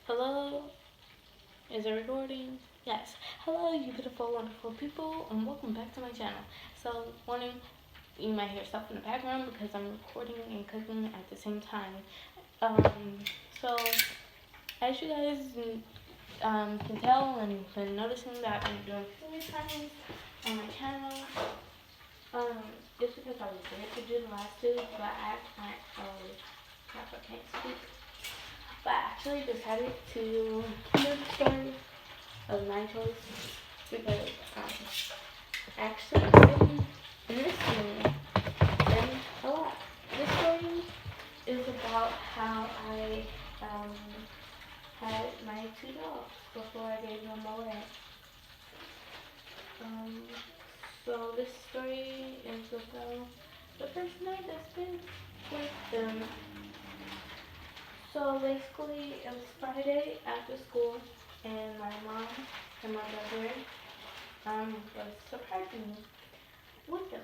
Hello, is it recording? Yes. Hello, you beautiful, wonderful people, and welcome back to my channel. So, morning, you might hear stuff in the background because I'm recording and cooking at the same time. So, as you guys can tell and been noticing that I've been doing food times on my channel. Just because I was there to do the last two, but I can't speak. But I actually decided to do the story of my choice because actually sitting in this scene and a lot. This story is about how I had my two dogs before I gave them away. So this story is about the first night I spent with them. So basically, it was Friday after school, and my mom and my brother was surprising me with them.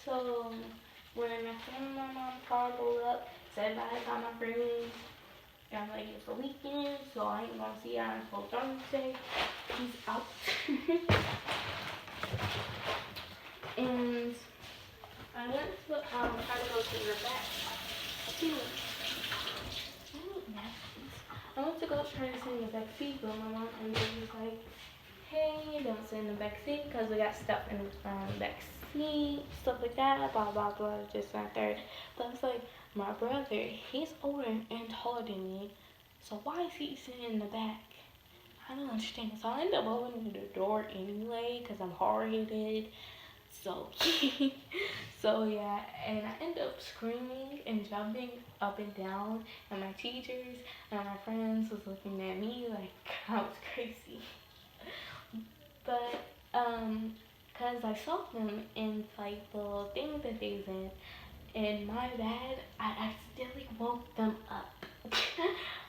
So when I seen my mom's car pulled up, said bye to my friends, and I'm like, it's the weekend, so I ain't gonna see her until Thursday. Peace out. And I went to try to go to the back. I went to go try to sit in the back seat, but my mom and dad was like, hey, don't sit in the back seat because we got stuff in the back seat, stuff like that, blah, blah, blah, just that third. But I was like, my brother, he's older and taller than me, so why is he sitting in the back? I don't understand. So I ended up opening the door anyway because I'm hard-headed. So, so yeah, and I ended up screaming and jumping up and down, and my teachers and my friends was looking at me like I was crazy. But, cause I saw them in like the little thing that they was in, and my bad, I accidentally woke them up.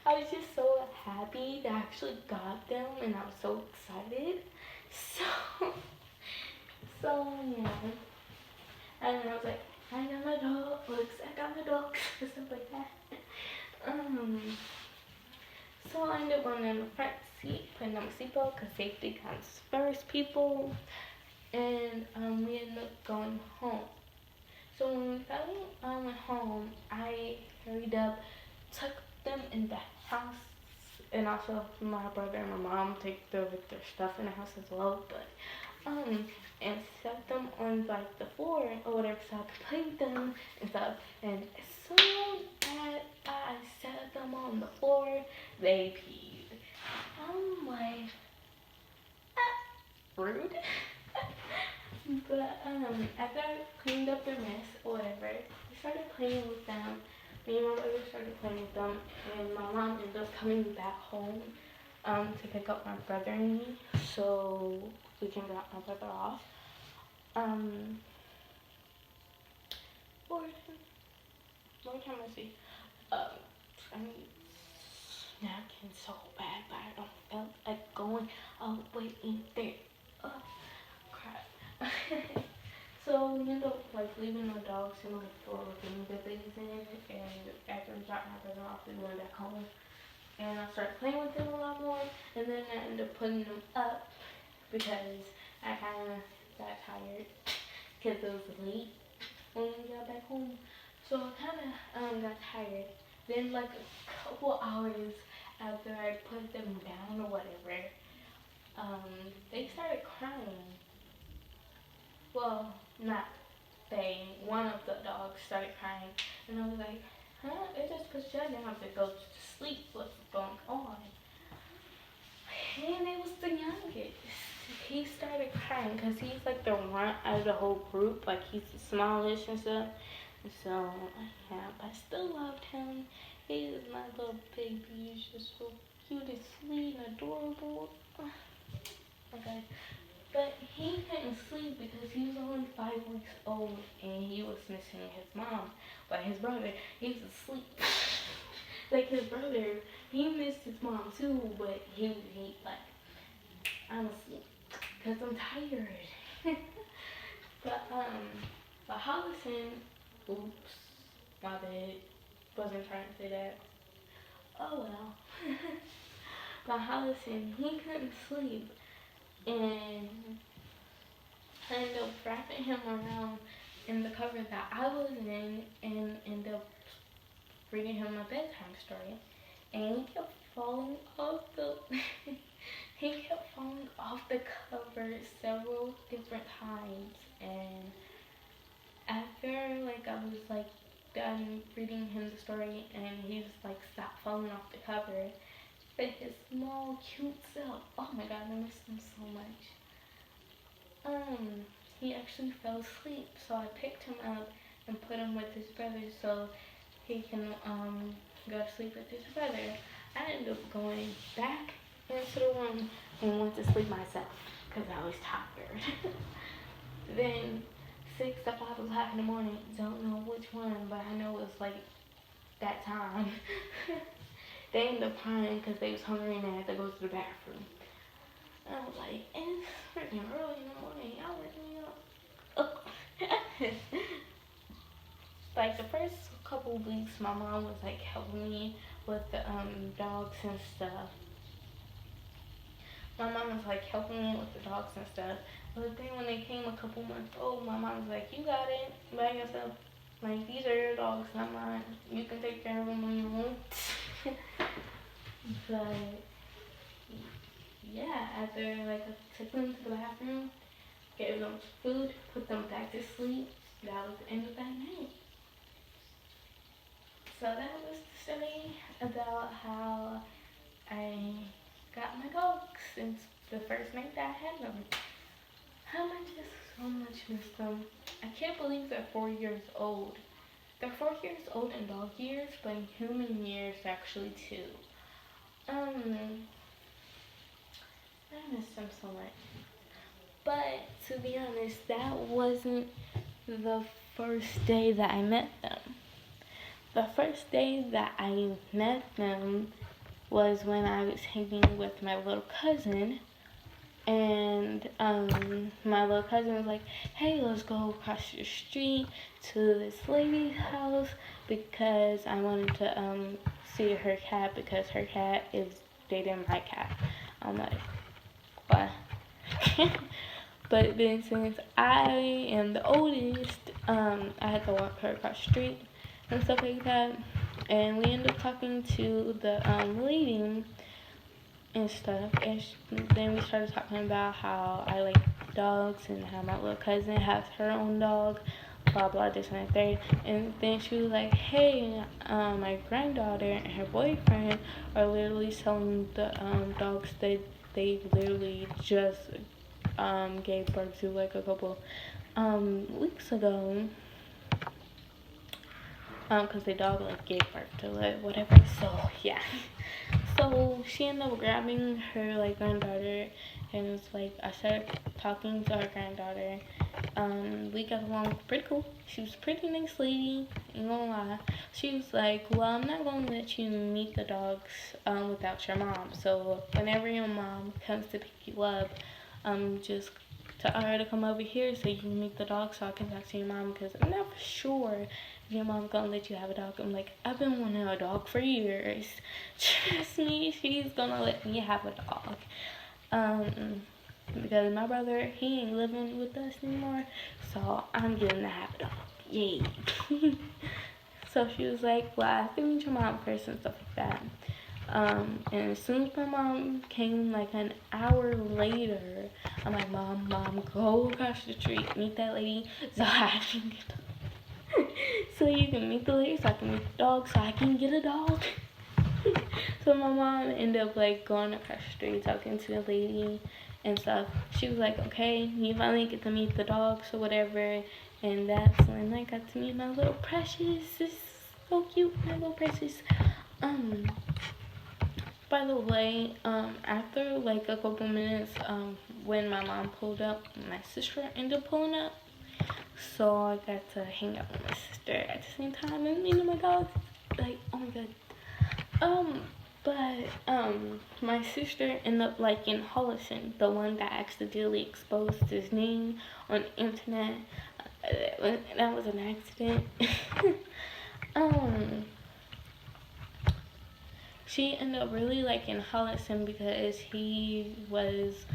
I was just so happy that I actually got them, and I was so excited. So, so yeah. And I was like, I got my dogs, I got my dogs, stuff like that. So I ended up on in the front seat, putting on my seatbelt, because safety comes first, people. And we ended up going home. So when we finally went home, I hurried up, took them in the house, and also my brother and my mom take their stuff in the house as well. But and set them on like the floor or whatever, so I could play with them and stuff. And as soon as I set them on the floor, they peed. I'm like, rude. But after I cleaned up their mess or whatever, we started playing with them. Me and my brother started playing with them, and my mom ended up coming back home to pick up my brother and me, so we can drop my brother off. Lord, Lord have mercy. I mean, snacking so bad, but I don't feel like going all the way in there. Crap. So we ended up like leaving the dogs in like the little thing that they was in, and after we dropped my brother off, we went back home. And I started playing with them a lot more, and then I ended up putting them up because I kind of got tired because it was late when we got back home. So I kind of got tired. Then like a couple hours after I put them down or whatever, they started crying. Well, not they. One of the dogs started crying, and I was like, huh? It's just because you didn't have to go to sleep. What's going on? And it was the youngest. He started crying because he's like the runt out of the whole group. Like he's the smallest and stuff. So yeah, but I still loved him. He is my little baby. He's just so cute and sweet and adorable. Okay. But he couldn't sleep because he was only 5 weeks old and he was missing his mom. But his brother, he was asleep. Like his brother, he missed his mom too, but he like, I'm asleep because I'm tired. but Hollison, oops, my bad, wasn't trying to say that. Oh well. But Hollison, he couldn't sleep, and I ended up wrapping him around in the cover that I was in, and ended up reading him a bedtime story. And he kept falling off the he kept falling off the cover several different times. And after like I was like done reading him the story, and he was like stopped falling off the cover, but his small cute self, oh my god, I miss him so much. He actually fell asleep, so I picked him up and put him with his brother so he can go to sleep with his brother. I ended up going back into the room and went to sleep myself because I was tired. Then 6 to 5 o'clock in the morning, don't know which one, but I know it was like that time. They ended up crying because they was hungry and they had to go to the bathroom. And I was like, it's freaking early in the morning, y'all wake me up. Like the first couple weeks, my mom was like helping me with the dogs and stuff. My mom was like helping me with the dogs and stuff. But then when they came a couple months old, my mom was like, you got it by yourself. Like, these are your dogs, not mine. You can take care of them on your own. But yeah, after like I took them to the bathroom, gave them food, put them back to sleep, that was the end of that night. So that was the story about how I got my dogs since the first night that I had them. How I just so much miss them. I can't believe they're 4 years old. They're 4 years old in dog years, but in human years actually too. I miss them so much. But to be honest, that wasn't the first day that I met them. The first day that I met them was when I was hanging with my little cousin, and my little cousin was like, hey, let's go across the street to this lady's house because I wanted to see her cat because her cat is dating my cat. I'm like, what? But then since I am the oldest, I had to walk her across the street and stuff like that. And we ended up talking to the lady and stuff. And then we started talking about how I like dogs and how my little cousin has her own dog, blah blah, this and that third. And then she was like, hey, my granddaughter and her boyfriend are literally selling the dogs that they literally just gave birth to like a couple weeks ago. Cause the dog like gave birth to it, whatever. So yeah. So she ended up grabbing her like granddaughter, and it's like I started talking to her granddaughter. We got along pretty cool. She was a pretty nice lady, ain't gonna lie. She was like, well, I'm not gonna let you meet the dogs without your mom. So whenever your mom comes to pick you up, just tell her to come over here so you can meet the dog so I can talk to your mom, because I'm not for sure if your mom gonna let you have a dog. I'm like, I've been wanting a dog for years. Trust me, she's gonna let me have a dog. Because my brother, he ain't living with us anymore, so I'm getting to have a dog. Yay. So she was like, well, I have to meet your mom first and stuff like that. And as soon as my mom came like an hour later, I'm like, mom, go across the street, meet that lady so I can get so you can meet the lady so I can meet the dog so I can get a dog. So my mom ended up like going across the street talking to the lady and stuff. She was like, okay, you finally get to meet the dogs or whatever. And that's when I got to meet my little precious. It's so cute, my little precious. By the way, after like a couple minutes, when my mom pulled up, my sister ended up pulling up. So I got to hang out with my sister at the same time and meet my dogs. Like, oh my god. My sister ended up like in Hollison, the one that accidentally exposed his name on the internet. That was an accident. she ended up really liking Holliston because he was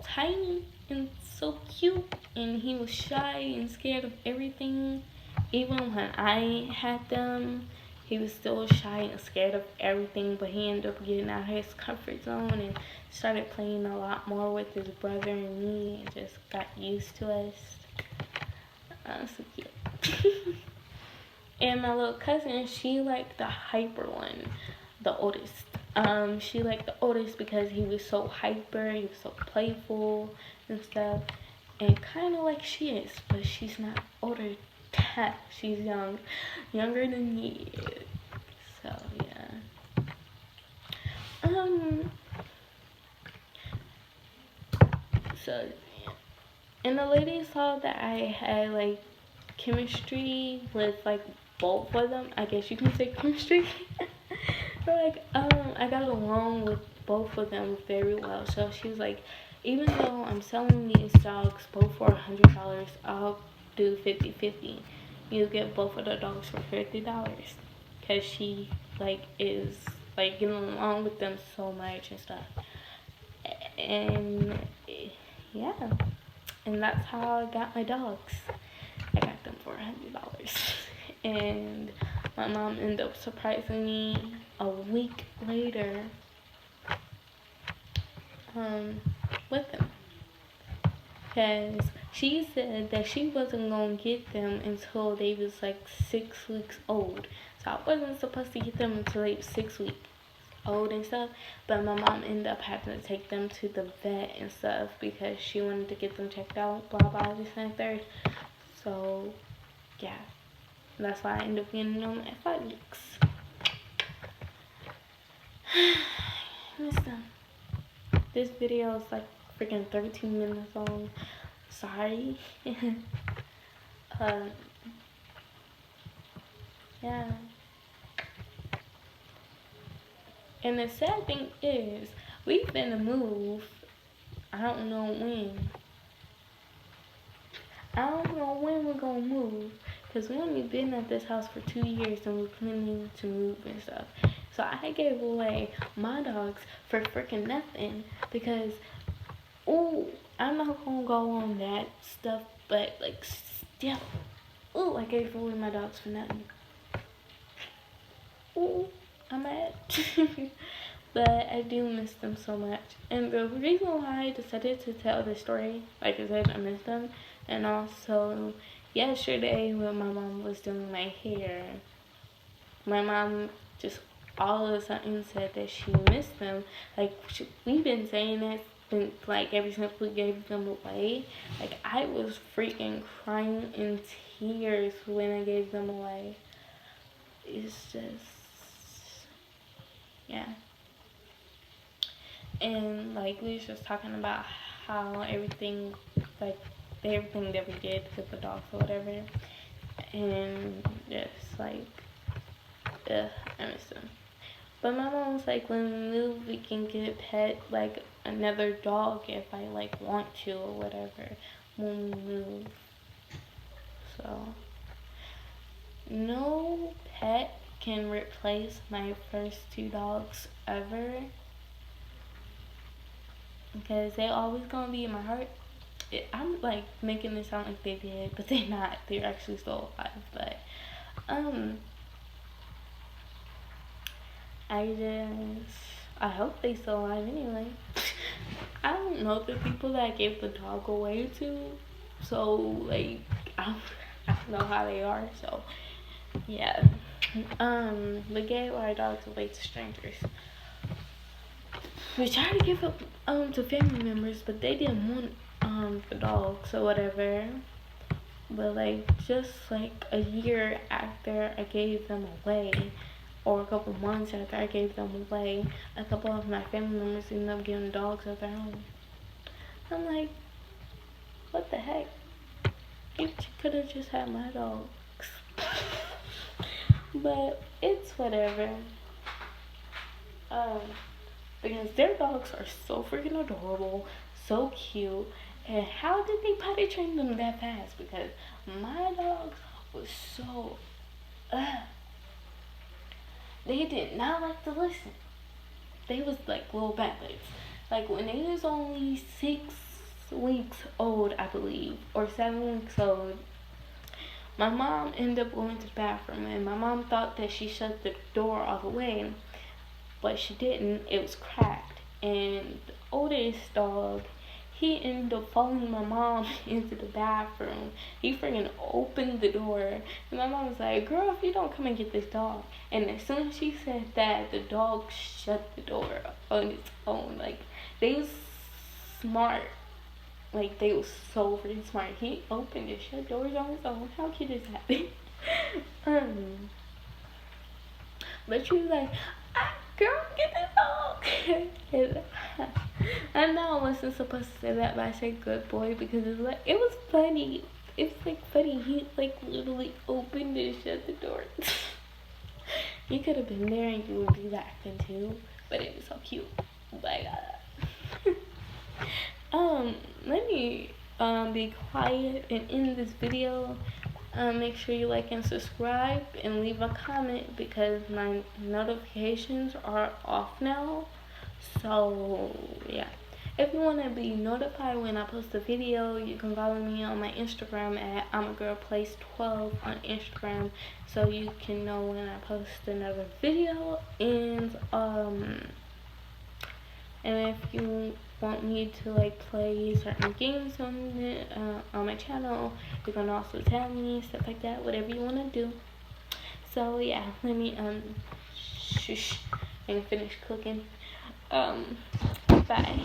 tiny and so cute, and he was shy and scared of everything. Even when I had them, he was still shy and scared of everything, but he ended up getting out of his comfort zone and started playing a lot more with his brother and me, and just got used to us. So cute. And my little cousin, she liked the hyper one, the oldest. She liked the oldest because he was so hyper, he was so playful and stuff, and kind of like she is, but she's not older. She's younger than he is. So yeah. So yeah. And the lady saw that I had like chemistry with like both of them. I guess you can say chemistry. But like I got along with both of them very well. So she was like, even though I'm selling these dogs both for $100, I'll do 50-50. You get both of the dogs for $50, because she like is like getting along with them so much and stuff. And yeah, and that's how I got my dogs. I got them for $100. And my mom ended up surprising me a week later with them. Because she said that she wasn't going to get them until they was like 6 weeks old. So I wasn't supposed to get them until they was 6 weeks old and stuff. But my mom ended up having to take them to the vet and stuff because she wanted to get them checked out, blah, blah, this and third. So, yeah. That's why I ended up getting them at 5 weeks. Miss them. This video is like freaking 13 minutes long. Sorry. Yeah. And the sad thing is, we've been to move. I don't know when. I don't know when we're gonna move, because we only been at this house for 2 years and we're planning to move and stuff. So I gave away my dogs for freaking nothing because, ooh, I'm not gonna go on that stuff, but like still, ooh, I gave away my dogs for nothing. Ooh, I'm mad. But I do miss them so much. And the reason why I decided to tell this story, like I said, I miss them. And also, yesterday when my mom was doing my hair, my mom just all of a sudden said that she missed them. Like, we've been saying that since, like, ever since we gave them away. Like, I was freaking crying in tears when I gave them away. It's just, yeah. And like we was just talking about how everything that we did with the dogs or whatever, and just like I miss them. But my mom was like, when we move we can get a pet, like another dog, if I like want to or whatever when we move. So no pet can replace my first 2 dogs ever, because they always gonna be in my heart. I'm like making it sound like they did, but they're not. They're actually still alive. But I hope they still alive anyway. I don't know the people that I gave the dog away to, so like I don't know how they are. So yeah, we gave our dogs away to strangers. We tried to give it to family members, but they didn't want the dogs or whatever. But like just like a year after I gave them away, or a couple months after I gave them away, a couple of my family members ended up getting dogs of their own. I'm like, what the heck? You could have just had my dogs. But it's whatever. Because their dogs are so freaking adorable, so cute. And how did they potty train them that fast? Because my dogs was so, they did not like to listen. They was like little babies. Like when they was only 6 weeks old, I believe, or 7 weeks old, my mom ended up going to the bathroom, and my mom thought that she shut the door all the way, but she didn't. It was cracked, and the oldest dog, he ended up following my mom into the bathroom. He freaking opened the door, and my mom was like, "Girl, if you don't come and get this dog," and as soon as she said that, the dog shut the door on its own. Like, they was smart. Like, they was so freaking smart. He opened and shut doors on his own. How cute is that? But she was like, "Girl, get this dog." I know I wasn't supposed to say that, but I said good boy because it was funny. It was like funny. He like literally opened and shut the door. You could have been there and you would be laughing too, but it was so cute. Oh my god. Let me be quiet and end this video. Make sure you like and subscribe and leave a comment because my notifications are off now. So yeah, if you want to be notified when I post a video, you can follow me on my Instagram at I'mAGirlPlays12 on Instagram, so you can know when I post another video. And if you want me to like play certain games on my channel, you can also tell me, stuff like that, whatever you want to do. So yeah, let me shush and finish cooking. Bye.